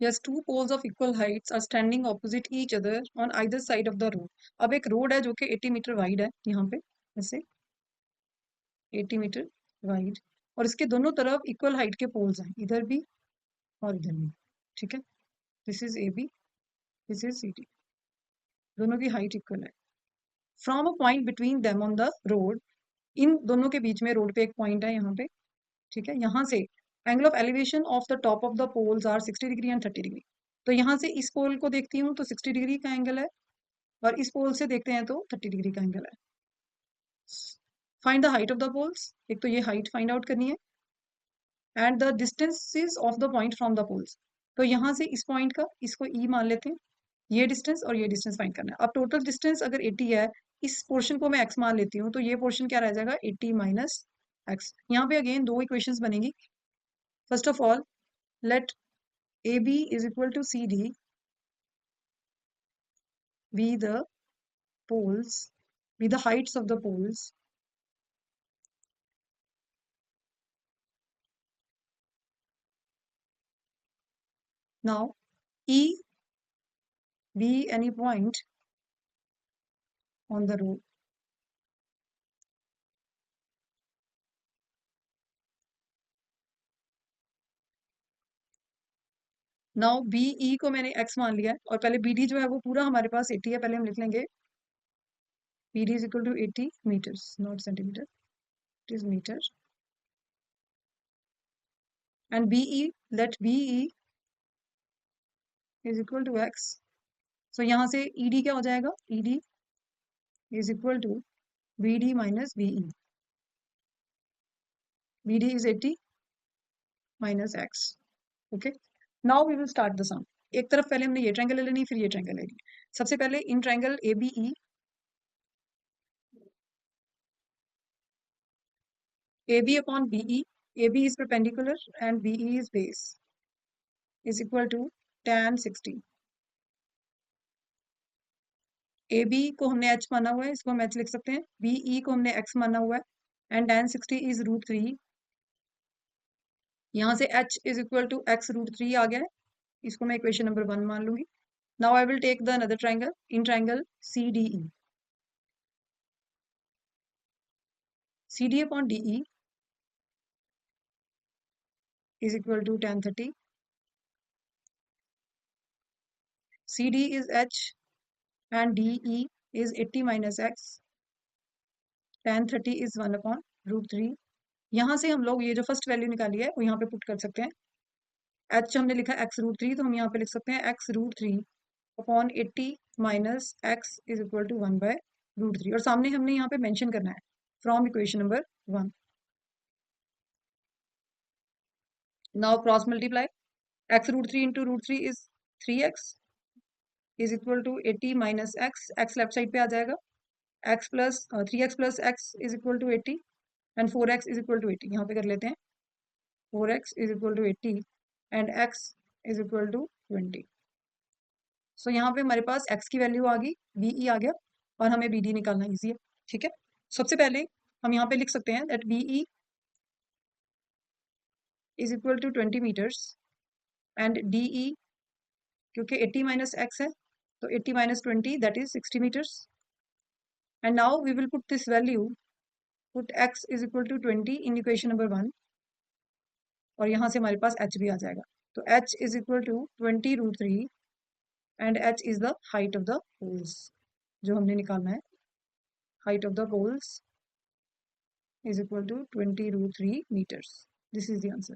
Yes, two poles of equal heights are standing opposite each other on either side of the road. अब एक road है जो कि 80 metre wide है यहाँ पे, ऐसे 80 मीटर वाइड, और इसके दोनों तरफ इक्वल हाइट के पोल्स हैं, इधर भी और इधर भी, ठीक है। This is A B, this is C D, दोनों की हाइट इक्वल है। From a point between them on the road, इन दोनों के बीच में रोड पे एक पॉइंट है यहाँ पे, ठीक है। यहाँ से angle of elevation of the top of the poles are 60 degree and 30 degree. तो यहाँ से इस पोल को देखती हूँ तो 60 डिग्री का एंगल है, और इस पोल से देखते हैं तो 30 डिग्री का एंगल है। Find the height of the poles, एक तो ये हाइट फाइंड आउट करनी है, and the distances of the point from the poles. तो यहाँ से इस पॉइंट का, इसको ई मान लेते हैं, ये डिस्टेंस और ये डिस्टेंस फाइंड करना है। अब टोटल डिस्टेंस अगर 80 है, इस पोर्शन को मैं x मान लेती हूँ, तो ये पोर्शन क्या रह जाएगा, 80 माइनस एक्स। यहाँ पे अगेन दो इक्वेशंस बनेगी। First of all, let AB is equal to CD be the poles, be the heights of the poles. Now, E be any point on the road. Now, BE को मैंने x मान लिया है, और पहले BD जो है वो पूरा हमारे पास 80 है, पहले हम लिख लेंगे BD is equal to 80 meters, not centimeter, it is meter. And BE, let BE is equal to x. So यहाँ से ED क्या हो जाएगा, ED is equal to BD minus BE. BD is 80 minus x. Okay. Now we will start the sum. एक तरफ पहले हमने ये ट्रायंगल ले लेनी, फिर ये ट्रायंगल लेनी। सबसे पहले in triangle A B E, A B upon B E, A B is perpendicular and B E is base, is equal to tan 60। A B को हमने h माना हुआ है, इसको हम h लिख सकते हैं। बी ई को हमने x माना हुआ है, एंड tan 60 इज √3। यहाँ से h is equal to x √3 आ गया है, इसको मैं इक्वेशन नंबर 1 मान लूंगी। Now I will take the another triangle, in triangle C D E, C D upon D E is equal to tan 30. CD is h and DE is 80 minus x. tan 30 is 1 upon √3। यहाँ से हम लोग ये जो first value निकाली है वो यहाँ पे पुट कर सकते हैं। h हमने लिखा x √3, तो हम यहाँ पे लिख सकते हैं x √3 upon 80 minus x is equal to 1 by √3, और सामने हमने यहाँ पे मेंशन करना है from equation number 1। Now cross multiply, x √3 into √3 is 3x is equal to 80 minus x left side पे आ जाएगा, x plus 3x plus x is equal to 80, and 4x is equal to 80 यहाँ पे कर लेते हैं, 4x is equal to 80 and x is equal to 20। So यहाँ पे हमारे पास x की वैल्यू आ गई, BE आ गया, और हमें BD निकालना इजी है, ठीक है। सबसे पहले हम यहाँ पे लिख सकते हैं that BE is equal to 20 metres and DE, क्योंकि 80 माइनस x है तो 80 minus 20 that is 60 metres. And now we will put this value, put x is equal to 20 in equation number 1, और यहाँ से हमारे पास h भी आ जाएगा। तो h is equal to 20 √3 and h is the height of the poles जो हमने निकालना है। Height of the poles is equal to 20 √3 meters. This is the answer.